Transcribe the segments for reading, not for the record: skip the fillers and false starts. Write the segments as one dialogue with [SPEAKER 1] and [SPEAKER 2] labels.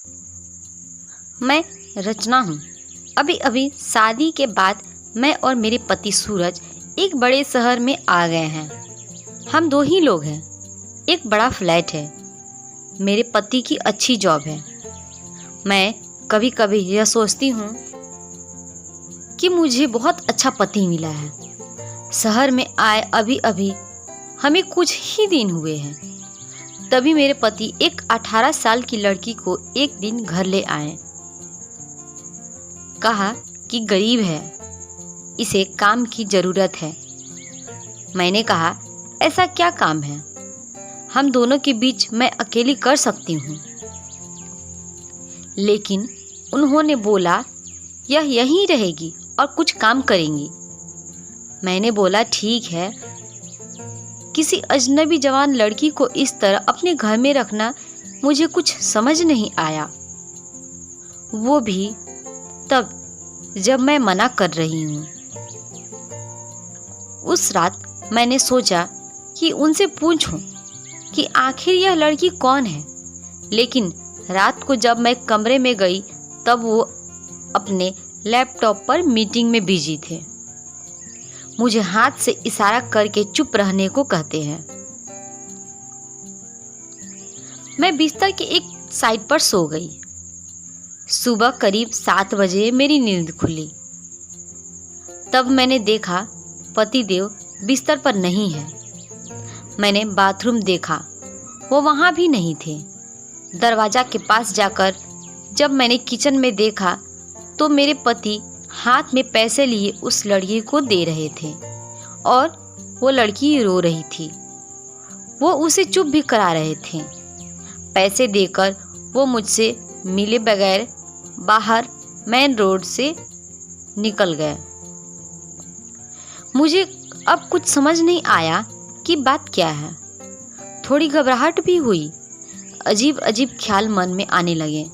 [SPEAKER 1] मैं रचना हूँ। अभी अभी शादी के बाद मैं और मेरे पति सूरज एक बड़े शहर में आ गए हैं। हम 2 ही लोग हैं। एक बड़ा फ्लैट है। मेरे पति की अच्छी जॉब है। मैं कभी कभी यह सोचती हूँ कि मुझे बहुत अच्छा पति मिला है। शहर में आए अभी अभी हमें कुछ ही दिन हुए हैं, तभी मेरे पति एक 18 साल की लड़की को एक दिन घर ले आए। कहा कि गरीब है, इसे काम की ज़रूरत है। मैंने कहा, ऐसा क्या काम है? हम दोनों के बीच मैं अकेली कर सकती हूँ। लेकिन उन्होंने बोला, यह यहीं रहेगी और कुछ काम करेंगी। मैंने बोला, ठीक है। किसी अजनबी जवान लड़की को इस तरह अपने घर में रखना मुझे कुछ समझ नहीं आया, वो भी तब जब मैं मना कर रही हूँ। उस रात मैंने सोचा कि उनसे पूछूं कि आखिर यह लड़की कौन है, लेकिन रात को जब मैं कमरे में गई तब वो अपने लैपटॉप पर मीटिंग में बिजी थे। मुझे हाथ से इशारा करके चुप रहने को कहते हैं। मैं बिस्तर के एक साइड पर सो गई। सुबह करीब 7 बजे मेरी नींद खुली। तब मैंने देखा पतिदेव बिस्तर पर नहीं है। मैंने बाथरूम देखा, वो वहाँ भी नहीं थे। दरवाज़ा के पास जाकर जब मैंने किचन में देखा तो मेरे पति हाथ में पैसे लिए उस लड़की को दे रहे थे और वो लड़की रो रही थी। वो उसे चुप भी करा रहे थे। पैसे देकर वो मुझसे मिले बगैर बाहर मेन रोड से निकल गए। मुझे अब कुछ समझ नहीं आया कि बात क्या है। थोड़ी घबराहट भी हुई। अजीब अजीब ख्याल मन में आने लगे।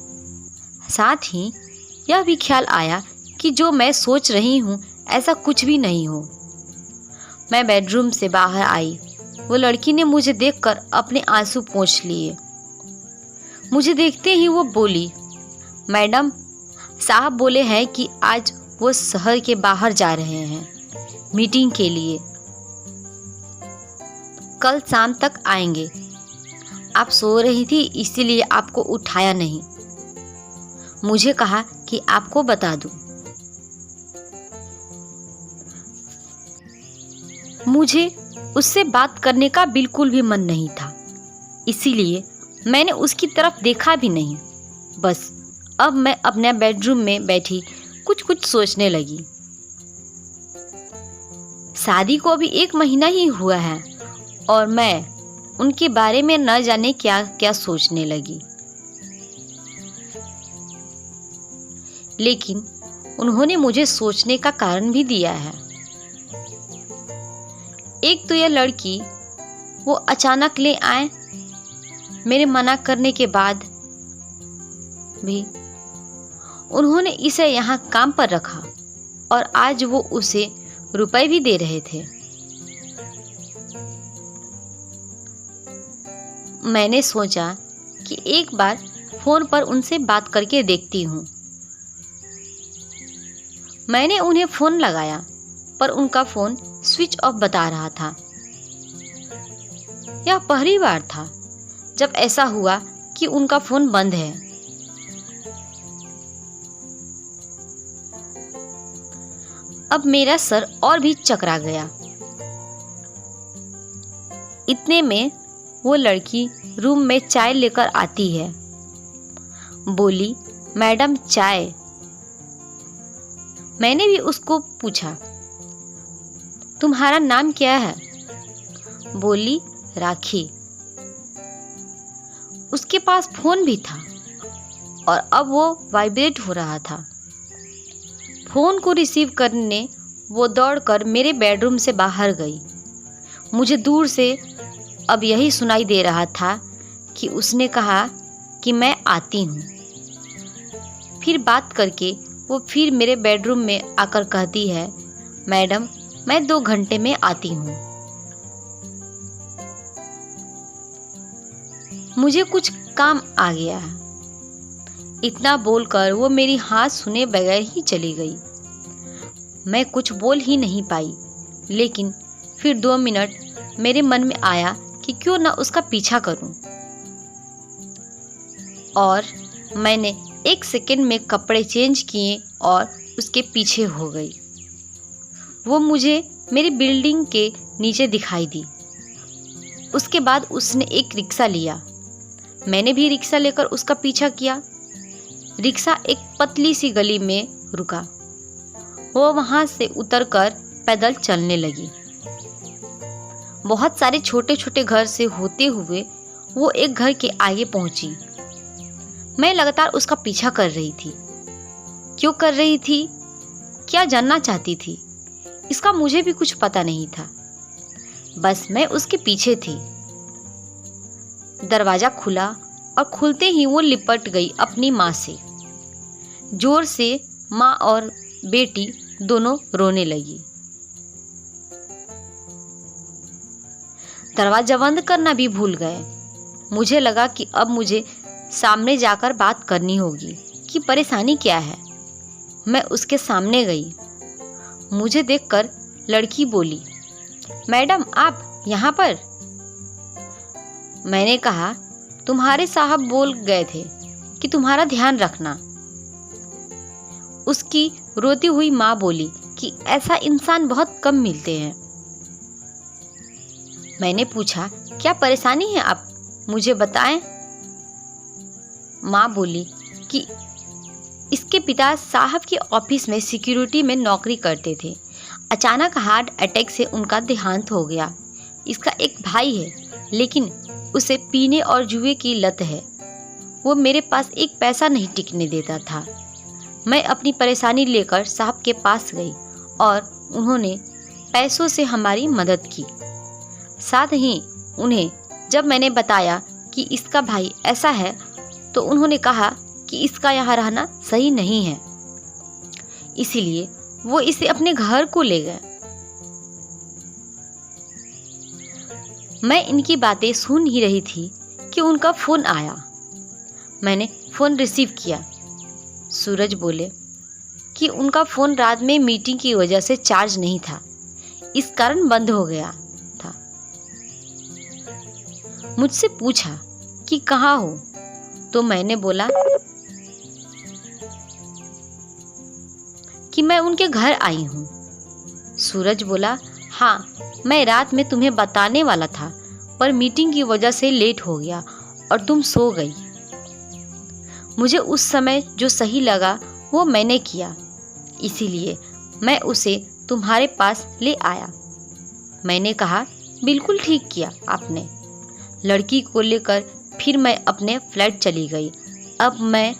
[SPEAKER 1] साथ ही यह भी ख्याल आया कि जो मैं सोच रही हूँ ऐसा कुछ भी नहीं हो। मैं बेडरूम से बाहर आई। वो लड़की ने मुझे देखकर अपने आंसू पोंछ लिए। मुझे देखते ही वो बोली, मैडम, साहब बोले हैं कि आज वो शहर के बाहर जा रहे हैं मीटिंग के लिए। कल शाम तक आएंगे। आप सो रही थी इसीलिए आपको उठाया नहीं। मुझे कहा कि आपको बता दूं। मुझे उससे बात करने का बिल्कुल भी मन नहीं था, इसीलिए मैंने उसकी तरफ देखा भी नहीं। बस अब मैं अपने बेडरूम में बैठी कुछ कुछ सोचने लगी। शादी को अभी 1 महीना ही हुआ है और मैं उनके बारे में न जाने क्या क्या सोचने लगी। लेकिन उन्होंने मुझे सोचने का कारण भी दिया है। एक तो यह लड़की वो अचानक ले आए मेरे मना करने के बाद भी। उन्होंने इसे यहाँ काम पर रखा और आज वो उसे रुपए भी दे रहे थे। मैंने सोचा कि एक बार फोन पर उनसे बात करके देखती हूँ। मैंने उन्हें फ़ोन लगाया पर उनका फ़ोन स्विच ऑफ बता रहा था। यह पहली बार था जब ऐसा हुआ कि उनका फ़ोन बंद है। अब मेरा सर और भी चकरा गया। इतने में वो लड़की रूम में चाय लेकर आती है। बोली, मैडम चाय। मैंने भी उसको पूछा, तुम्हारा नाम क्या है? बोली, राखी। उसके पास फोन भी था और अब वो वाइब्रेट हो रहा था। फोन को रिसीव करने वो दौड़कर मेरे बेडरूम से बाहर गई। मुझे दूर से अब यही सुनाई दे रहा था कि उसने कहा कि मैं आती हूँ। फिर बात करके वो फिर मेरे बेडरूम में आकर कहती है, मैडम मैं 2 घंटे में आती हूँ। मुझे कुछ काम आ गया है, इतना बोलकर वो मेरी हाथ सुने बगैर ही चली गई। मैं कुछ बोल ही नहीं पाई, लेकिन फिर 2 मिनट मेरे मन में आया कि क्यों ना उसका पीछा करूं, और मैंने 1 सेकंड में कपड़े चेंज किए और उसके पीछे हो गई। वो मुझे मेरी बिल्डिंग के नीचे दिखाई दी। उसके बाद उसने एक रिक्शा लिया। मैंने भी रिक्शा लेकर उसका पीछा किया। रिक्शा एक पतली सी गली में रुका। वो वहां से उतरकर पैदल चलने लगी। बहुत सारे छोटे छोटे घर से होते हुए वो एक घर के आगे पहुंची। मैं लगातार उसका पीछा कर रही थी। क्यों कर रही थी, क्या जानना चाहती थी, इसका मुझे भी कुछ पता नहीं था। बस मैं उसके पीछे थी। दरवाजा खुला और खुलते ही वो लिपट गई अपनी माँ से। जोर से माँ और बेटी दोनों रोने लगी। दरवाजा बंद करना भी भूल गए। मुझे लगा कि अब मुझे सामने जाकर बात करनी होगी कि परेशानी क्या है। मैं उसके सामने गई। मुझे देखकर लड़की बोली, मैडम आप यहाँ पर? मैंने कहा, तुम्हारे साहब बोल गए थे कि तुम्हारा ध्यान रखना। उसकी रोती हुई माँ बोली कि ऐसा इंसान बहुत कम मिलते हैं। मैंने पूछा, क्या परेशानी है, आप मुझे बताएं। माँ बोली कि इसके पिता साहब के ऑफिस में सिक्योरिटी में नौकरी करते थे। अचानक हार्ट अटैक से उनका देहांत हो गया। इसका एक भाई है, लेकिन उसे पीने और जुए की लत है। वो मेरे पास एक पैसा नहीं टिकने देता था। मैं अपनी परेशानी लेकर साहब के पास गई और उन्होंने पैसों से हमारी मदद की। साथ ही उन्हें जब मैंने बताया कि इसका भाई ऐसा है, तो उन्होंने कहा कि इसका यहाँ रहना सही नहीं है, इसीलिए वो इसे अपने घर को ले गए। मैं इनकी बातें सुन ही रही थी कि उनका फोन आया। मैंने फोन रिसीव किया। सूरज बोले कि उनका फोन रात में मीटिंग की वजह से चार्ज नहीं था, इस कारण बंद हो गया था। मुझसे पूछा कि कहाँ हो, तो मैंने बोला कि मैं उनके घर आई हूँ। सूरज बोला, हाँ, मैं रात में तुम्हें बताने वाला था, पर मीटिंग की वजह से लेट हो गया और तुम सो गई। मुझे उस समय जो सही लगा वो मैंने किया, इसीलिए मैं उसे तुम्हारे पास ले आया। मैंने कहा, बिल्कुल ठीक किया आपने। लड़की को लेकर फिर मैं अपने फ्लैट चली गई। अब मैं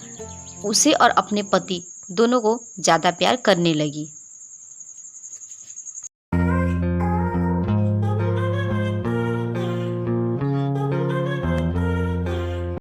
[SPEAKER 1] उसे और अपने पति दोनों को ज़्यादा प्यार करने लगी।